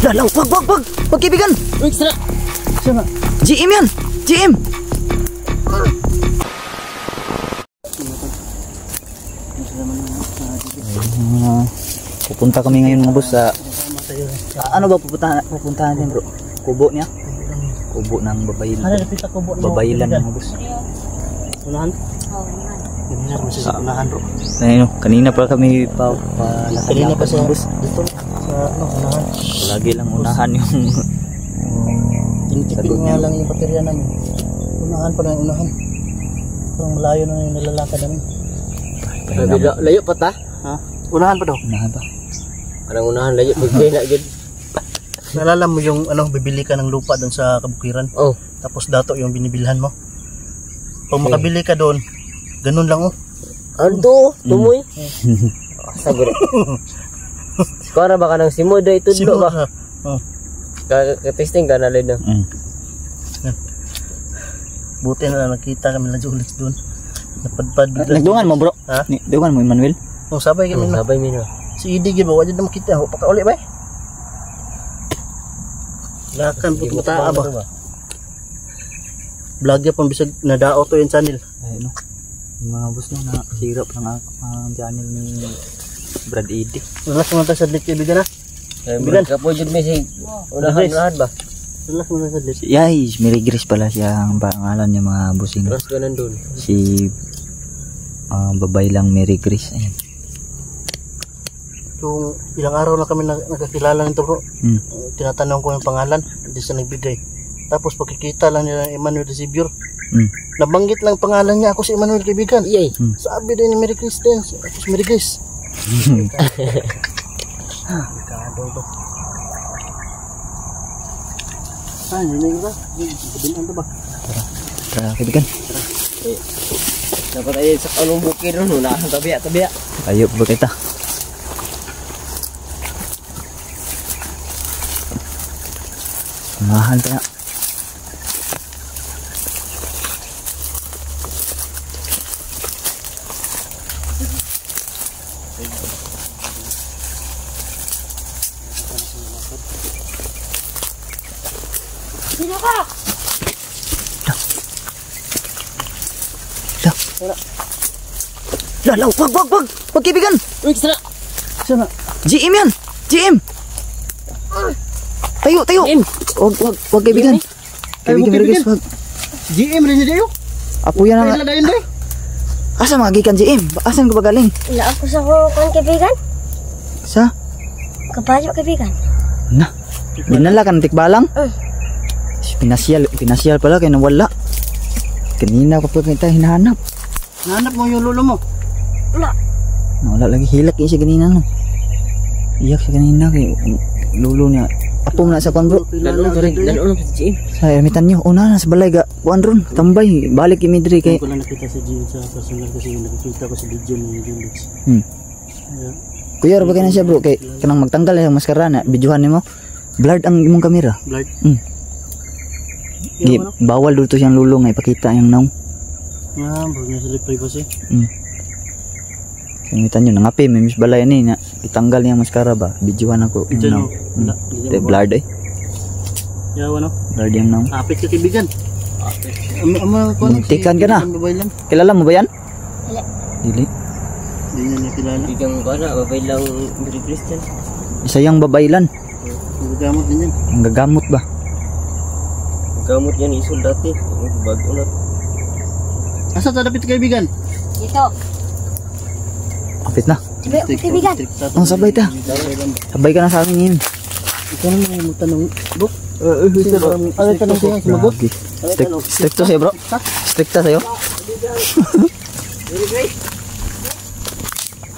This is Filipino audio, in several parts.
Lalaw, wag! Wag kaibigan! Extra! Siya nga. GM yan! GM! Pupunta kami ngayon mga boss sa... ano ba pupuntahan din bro? Kubo niya? Kubo ng babaylan. Ano napita kubo mo? Babaylan mga boss. Unahan? Oo, naman. Ganyan mo siya sa unahan bro. Ayun, kanina pa kami palakad Kanina pa siya boss. dito sa unahan. Lagi lang unahan yung... Tinitipid nga lang yung baterya namin. Unahan pa lang unahan. Parang malayo na yung nalalakad namin. Layo pa ta? Ha? Unahan pa daw? Unahan pa. Parang unahan layo. Pagkaya na agad. Naalala mo yung bibili ka ng lupa doon sa Kabukiran? Oh. Tapos dato yung binibilhan mo. Pag makabili ka doon, ganun lang oh. Ano to? Tumoy? Sagot. Skora baka nang simoy da ito do ba? Oh. Ka-testing ka na lang. Buti na nakita kami na ulit doon. Napadpad bigla. Nagdungan mo bro? Ha? Nagdungan mo Emmanuel? Oh, sabay kami na. Sabay mi na. Si Idi giba wala na makita. Ho paka uli ba? Lakan pud mata ba. Vlog ya pang bisag nadao to yung channel. Ayun no. Yung mga boss na nasirap ng channel ni Brad Eddy. Relax mo ta sa lit kaibigan na. Bigan ka po jud message. Unahan ba? Relax mo ta sa lit. Yay, Mary Grace pala siya ang pangalan niya mga bossing. Terus ka nandun. Si babay lang Mary Grace. Ayan. Kung ilang araw na kami nakakilala nito bro. Tinatanong ko yung pangalan, hindi siya nagbigay. Tapos pagkikita lang nila Emmanuel Recibur. Nabanggit lang pangalan niya, ako si Emmanuel kaibigan. Yay. Sabi din ni Mary Christian, ako si Mary Grace. Kado to. Saan yun ba? Sabihin ba? Tara kaibigan. Dapat ay sa kalong bukid ron na tabi. Ayo ba kita? Mahal pa. Sino ka? Lalaw, wag kaibigan. Extra. Siya nga. GM yan. GM. Tayo. Wag kaibigan. Kaibigan Mary Grace wag. GM rin niya Apo yan Kailan ang... dayon doy? Asa magikan GM? Asan ka ba galing? Wala ako sa kukan kaibigan. Sa? Kapayo kaibigan. Na. Dinala ka ng tikbalang? Pinasyal pala kaya nawala. Kanina ko pa kita hinahanap. Nahanap mo yung lolo mo? Wala. Nawala lagi hilak siya kanina no. Iyak siya kanina kay lulo niya. Apo na sa kon bro. Dalo na si Sa ermitan niyo. Una na sa balay ga. Kuan ron. Tambay. Balik imidri kay. Ko lang nakita sa Jim sa personal kasi nakikita ko sa video ni Julix. Kuya, ba na siya bro? Kay kanang magtanggal yung maskara na. Videohan nimo. Blurred ang imong kamera. Blurred? Bawal dito siyang lulong ay pakita yung naong. Bro niya sa privacy. Kamitan nyo, nangapi, may miss balay na itanggal niya maskara ba? Videohan ako. Ito no. Blurred eh. Yawa no? Blurred yung naong. Apit ka kaibigan. Muntikan ka na. Kilala mo ba yan? Wala. Dili. Hindi niya nakilala. Bigang ko na, babay lang Mary Christian. Isa yung babaylan. Gagamot din yan. Ang gagamot ba? Gamot yan isod dati. Bago na. Asa tadapit kaibigan? Dito. Kapit na. Sabi ko kaibigan. Oh, sabay ta. Sabay ka na sa amin yun. Ito naman yung tanong. Bro? Ano tanong siya? Sumagot? Stricto sa'yo bro? Stricta sa'yo?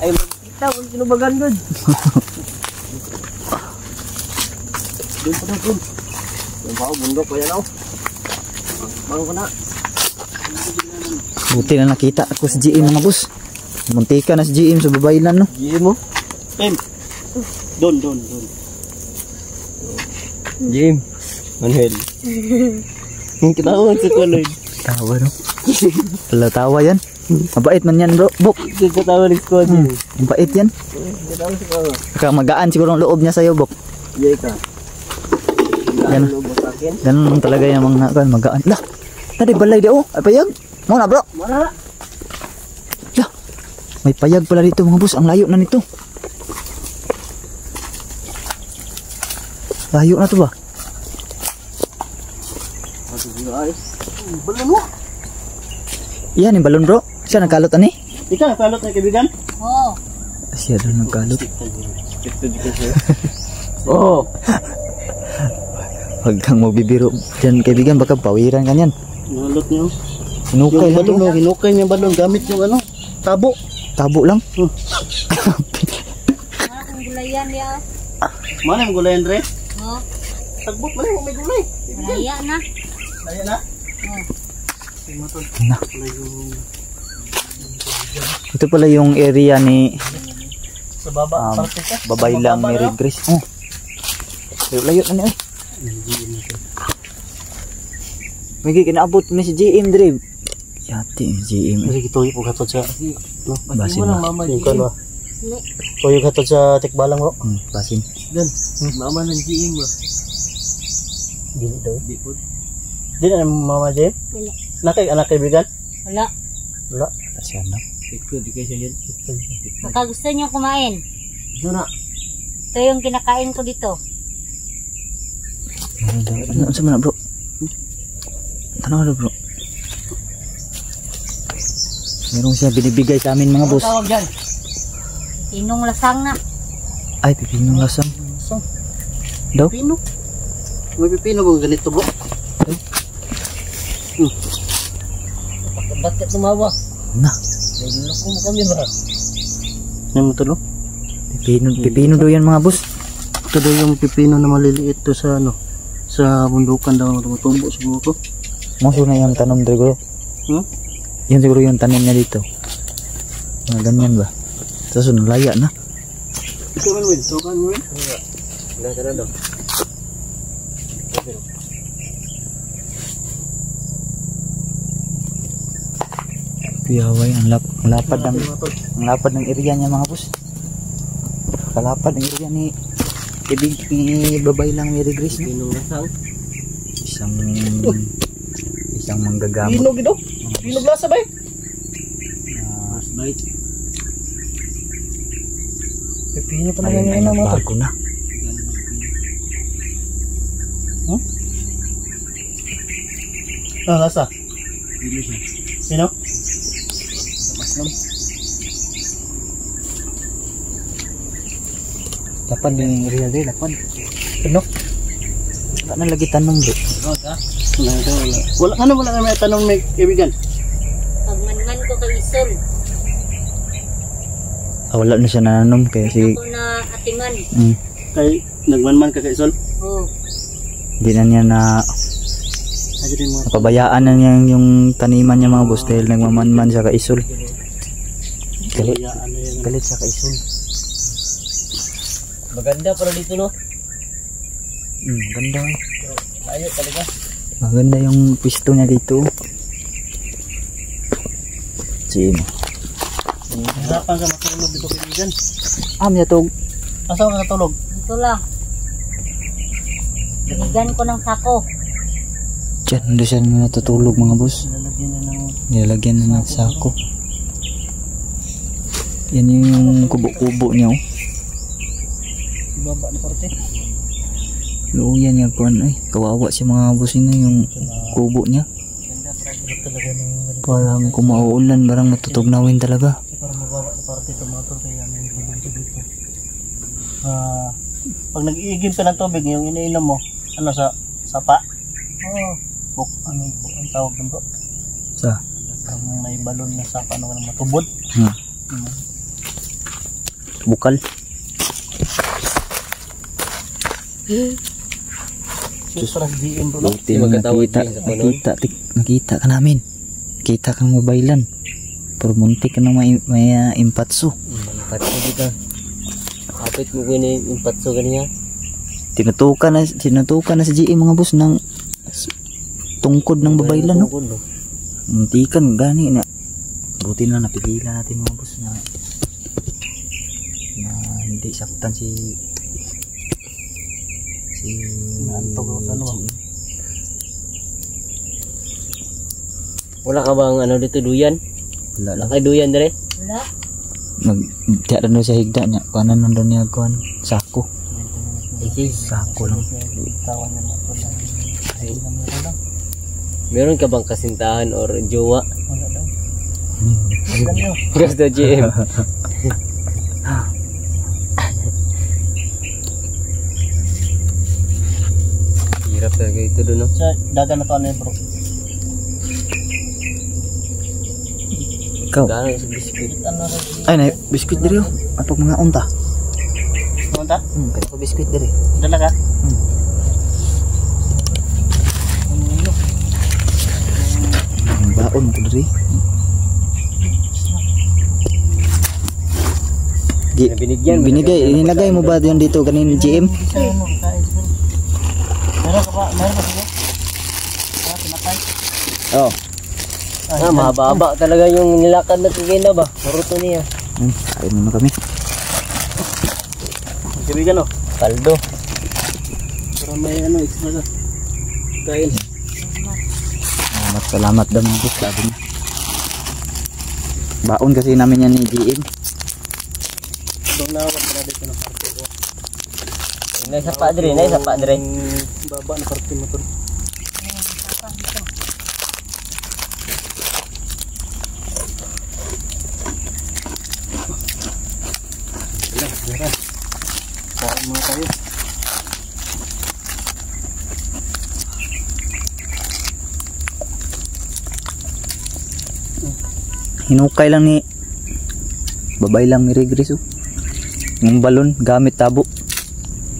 Ay, magkita kung sino ba gandun. Doon pa na doon. Yung pao, bundok pa yan ako. Bang ko na. Buti na nakita ako si GM mga boss. Muntika na si GM sa babaylan no. GM mo? Doon. GM. Manuel. Kitawa sa Lloyd. Tawa no. Pala tawa yan. Mabait man yan bro. Bok. Kitawa ni Squad. Mabait yan. Kitawa sa Squad. Saka magaan siguro ang loob niya sa'yo bok. Yay ka. Ganun. lubos sa akin. Ganun talaga yung mga kan magaan. Lah, tadi balay di oh. Ay payag. Mau na bro. Mana? Lah, may payag pala dito mga boss. Ang layo na nito. Layo na to ba? Balon mo. Yan yung balon bro. Siya nagkalot ani? Ikaw, napalot na kaibigan? Oh. Siya doon nagkalot. Oh. Huwag kang magbibiro dyan kaibigan. Baka pawiran ka niyan. Nalot niyo. Hinukay Yung lang balon, bro. no, hinukay niya balon gamit yung ano, tabo. Tabo lang. Akong gulayan ya. Mana yung gulay, Andre? Oh. Tagbok ba yung may gulay? Raya na. Kaya na? Oh. Na. Ito pala yung area ni Sa baba, parte ka. Babay lang ni Red Grace. Oh. Layo na niya. May kinaabot ni si GM Dre. Yati GM. Kasi gituyo po katod sa no, Basin na. yung kanwa. Tuyo katod sa tikbalang ro. Basin. Dan. Mama ng GM ba? Dili daw. Di na mama Jay. Wala. Nakay anak kaibigan? Wala. Wala. Kasya na. Ikaw di kayo yan. Baka gusto niyo kumain. Ito na. Ito yung kinakain ko dito. Ano sa mana bro? Tanong na bro. Meron siya binibigay sa amin mga boss. Tawag diyan. Tinong lasang na. Ay, pipinong lasang. Daw? Pino. May pipino ba ganito bro? Bakit tumawa? Na. Nagluloko mo kami ba? Yan mo to no? Pipino daw yan mga boss. Ito daw yung pipino na maliliit to sa ano, sa bundukan daw tumutubo siguro to. Moso na yung tanom Dre. Yan siguro yung tanim niya dito. Mga ganyan ba? Tapos nalaya na. Ito man win, so kan win. Wala ka na daw. Piyaway, ang lapad ng area niya mga boss. Kalapad ng area ni Babay lang Mary Grace ni. Pinong lasang. Isang manggagamot. Pinog ito. Pinog lasa ba eh? First bite. Pipino talaga Ay, ngayon na mga to. bago na. Ah, lasa. Dilo siya. Sino? Lapad yung area din, lapad. Ano? Wala na lagi tanong bro. Wala na may tanong may kaibigan. Pagmanman ko kay Isol. Wala na siya nananom kaya si Ako na atingan. Kay nagmanman ka kay Sol. Oh. hindi na niya na Ay din mo. napabayaan na niya yung taniman niya mga boss dahil nagmamanman siya kay Isol. Galit, Ano yan? galit siya kay Isol. Maganda pala dito no. Ganda. Layo talaga. Maganda yung pisto niya dito. Sino? Hirapan ka matulog dito kaibigan. May atog. Asa ka katulog? Ito lang. Binigyan ko ng sako. Diyan, hindi siya natutulog mga boss. Lalagyan na ng Nilalagyan na ng sako. Yan yung kubo-kubo niya oh. baba na parte. Luuyan niya kuan ay kawawa si mga boss na yung kubo niya. Ganda para talaga ng Parang kung mauulan, parang matutugnawin talaga. para mabawa na parte tomato kaya may tubig dito. Pag nag-iigib ka ng tubig, yung iniinom mo, ano sa sapa? Buk, ang tawag dun bro? Sa? Ang may balon na sapa, ano na matubod. Bukal. Sus, parang GM bro, no? Buti mo nakita ka namin. Kita kang mobilan. Pero muntik ka nang may impatso. Patso kita. Apit mo ko yung patso kaniya. Tinutukan na si GM mga boss ng tungkod ng babaylan no. Muntikan gani na. Buti na napigilan natin mga boss na Naantog ako sa ano ba? Wala ka bang ano dito duyan? Wala lang. Nakay duyan dire? Wala. Diya rin sa higda niya. Kuanan nandun niya kuan. Sako. Sako lang. Tawan niya na po lang. Ay, meron lang. Meron ka bang kasintahan or jowa? Wala daw. Gusto GM. Hirap talaga ito doon, no? Sa dagan na to ano yun, bro? Ikaw. Gano'n sa biskuit. Ano rin? Ay, na biskuit diri oh. Apag mga unta. Pumunta? Kaya ko biskuit diri. Dala ka? Ang baon ko diri. Binigay, inilagay mo ba yun dito kanina GM? Isa yun, no? Kain siguro. Meron ka ba? Meron ba siguro? Pinakay? Oh. Mahaba-haba talaga yung nilakad na kagina ba? Maruto niya. Kain muna kami. Kaibigan, no? Kaldo. Para may ano, extra ka. Kain. Salamat daw mga boss. Sabi niya. Baon kasi namin yan ni GM. Doon na ako para dito na parte ko. Nay sa padre, nay sa padre. Baba na parte mo to. Kain muna tayo. Hinukay lang ni babay lang ni Regres oh. Yung balon gamit tabo.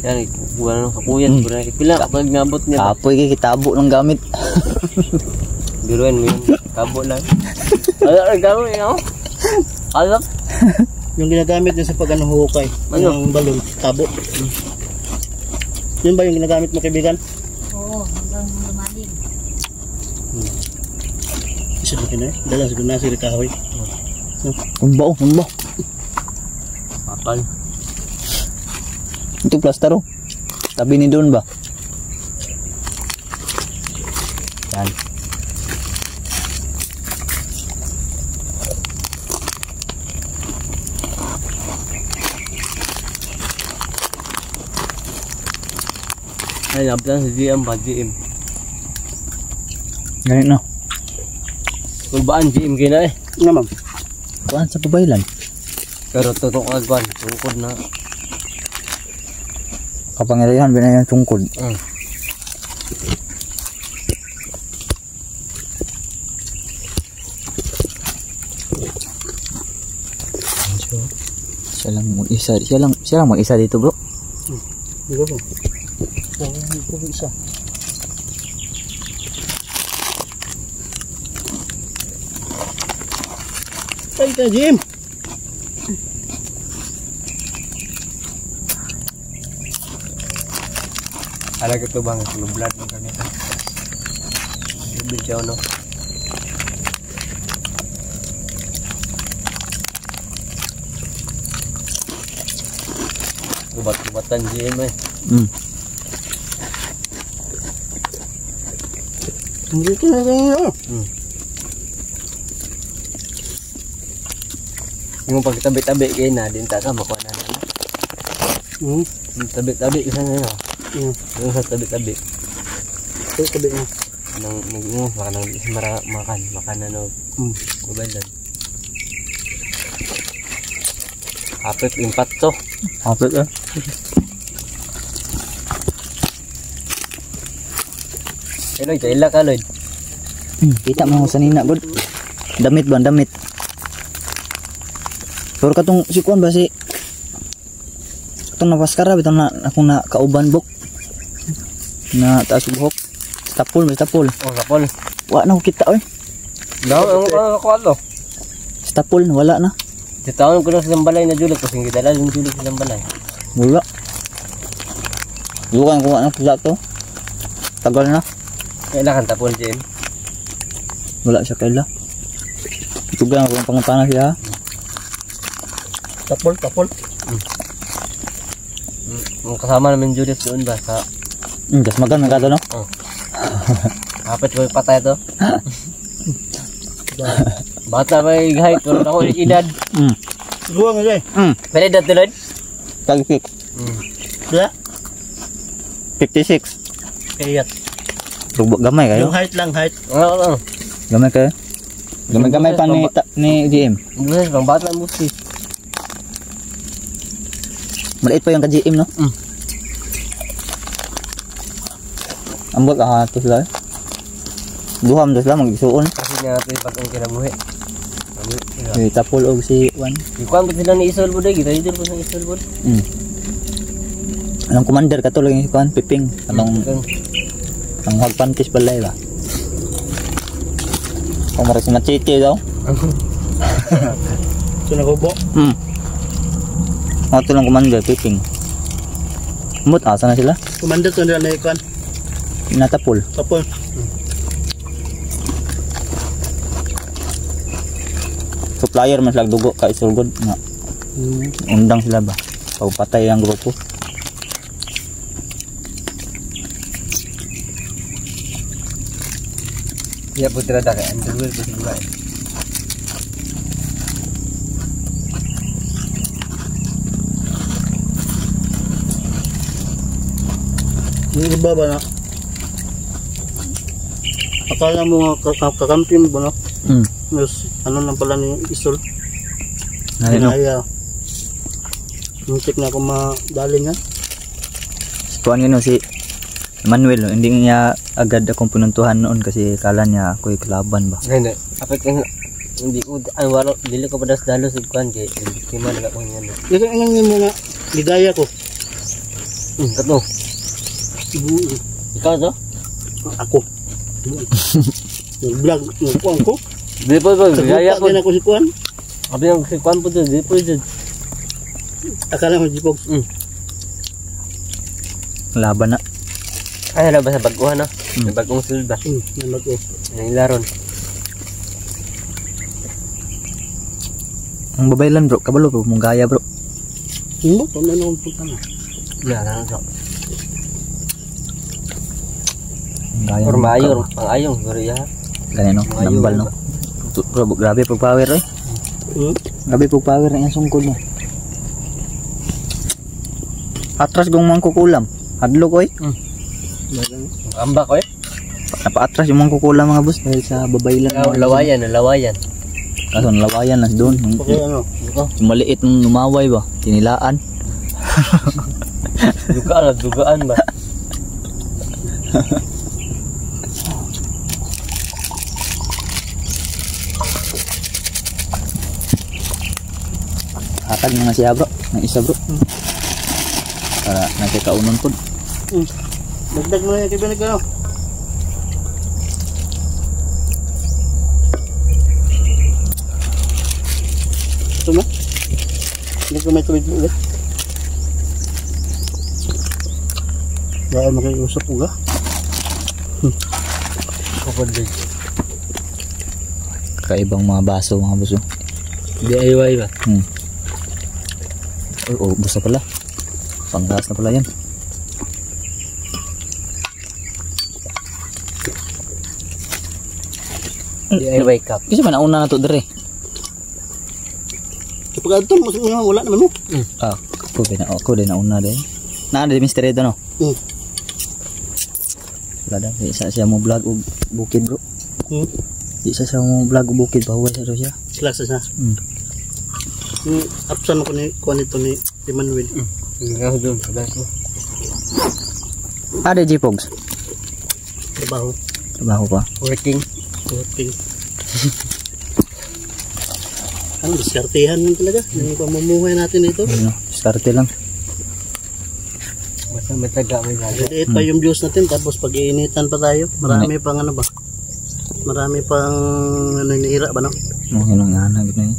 Yan, wala nang kakuyat. Pila kapag nabot niya. Kapoy kay kitabo ng gamit. Biruan mo yun. Tabo lang. Ay, gano'n yun. Kalap. Yung ginagamit niya sa pag hukay. Ano? Yung balon, tabo. Yun ba yung ginagamit mo, kaibigan? Oo, hanggang lumalim. Isa na kinay. Dala siguro na sila kahoy. Umba. Kapal. Ito plaster oh. Tabi ni doon ba? Yan. Ay, nabdan sa GM ba? GM. Ganit na. Kulbaan, GM kina eh. Nga, ma'am. Kuan sa pabaylan. Pero tutok agwan. Tungkod na. Kapangyarihan binayan tungkod. Siya lang mag-isa dito bro. Di ba po? Ito isa. Ay ka, Jim! Alag ito bang lublad ng kanita? Lublad siya no? Lubat-lubatan GM eh. Hindi ka na rin Yung pagtabi-tabi kayo na, din taka makuha na naman. Tabi-tabi isa na yun. Yung sa tabi-tabi. Ito, tabi mo. Nag-ingo, baka nang makan na no. Kubalan. Hapit impat to. Hapit eh. Lloyd, kaila ka Lloyd. Kita mo sa nina god. Damit ba, damit. Pero katong si kuan ba si katong napaskara bitong na akong na kauban bok. Na taas buhok. Stapol. Oh, sapol. Wa na ko kita oy. Daw, ang kwalo. Stapol wala na. Titaon ko na sa sambalay na julit kasi hindi dala yung julit sa sambalay. Wala. Lukan ko na pula to. Tagal na. Kailangan tapon din. Wala siya kaila. Tugang ako pangutana siya. Tapol. Kasama namin Julius doon ba sa Gas magan ng kato no? Oh. Kapit ko patay to. Bata ba yung height? Pero ako yung edad. Guwang nga Pwede edad tulad? Kagkik. Kaya? 56. Kaya. Gamay kayo? Yung height lang, height. Oo. Gamay kayo? Gamay pa ni GM. Buses, pang bata mo sis. Maliit pa yung ka-GM no? Ambot to sila. Duham to sila mag-isuon. Kasi nga ito yung pag-ang kinabuhi. Si Tapol og si Juan. Ikuan ba sila ni Isol po dahil? Kita-idol po sa Isol po. Anong commander ka to lang yung Juan? Piping. Anong hagpantis balay ba? Kung maras machete daw. So nakubo. Ako to lang commander, Piping. Mut, asa na sila? Commander to nila na ikuan. Natapol. Tapol. Supplier mas lag dugo ka isulgod nga. Undang sila ba? Pagpatay ang grupo. Iya po tira daka. Underwear po sila. Yung iba ba na? Akala mo nga kakampi mo ba no? Yes, ano lang pala ni Isol. Kaya muntik na ako madali nga. Si Juan yun, si Manuel, hindi niya agad akong pinuntuhan noon kasi kala niya ako'y kalaban ba. Hindi. Kapit ka hindi ko, ay wala, dili ko padas dalo sa kuan kay biktima na ako yan. Ikaw ang mo nga ligaya ko. Kato. Ikaw to? Ako. Vlog ng kuan ko. Di po ba, gaya ko. Sa ako si kuan. Abi ang si kuan po to, di po dyan. Akala mo jipog. Laban na. Ay, ano ba sa baguhan no? May bagong sulba. Nalag ko. Nailaron. Ang babaylan bro, kabalo bro, mong gaya bro. Mo, kung ano ang punta na. Nailaron so. Ang gaya. Or mayor, ang ayong, guriya. Ganyan no, nambal no. Bro, grabe pag power eh. Grabe pag power na yung sungkod mo. Atras gong mangkukulam. Hadlo ko eh. Amba ko eh. Napa-atras yung mangkukulam mga boss dahil sa babaylan. Lawayan, lawayan. Kaso lawayan lang doon. Okay, ano? Yung maliit ng lumaway ba? Tinilaan. Dugaan ba? Hatag na nga siya bro. Ng isa bro. Para nakikaunon po. Dagdag mo na yung kibinig ka no? Ito na? Hindi ko may tubig ulit. Dahil makiusap uga. Kapag din. Kakaibang mga baso mga boss. DIY ba? Oh, busa pala. Panggas na pala yan. DIY cup. Kasi man nauna na to dire. Kapag ito, wala naman mo. Ako din nauna din. Na di Mr. Edo no. Wala daw isa siya mo vlog og bukid bro. Isa siya mo vlog og bukid bahuwa sa siya. Klase siya. Apsan ko ni kuan ito ni Manuel. Ngayon doon, sabi ko. Ada G-Pogs. Trabaho. Trabaho pa. Working. Ano, diskartehan mo talaga. Yung pamumuhay natin dito. Ano, diskarte lang. Basta may taga, may gaga. Liit pa yung views natin. Tapos pag-iinitan pa tayo. Marami pang ano ba? Marami pang nanihira ba no? Hinanganag na yun.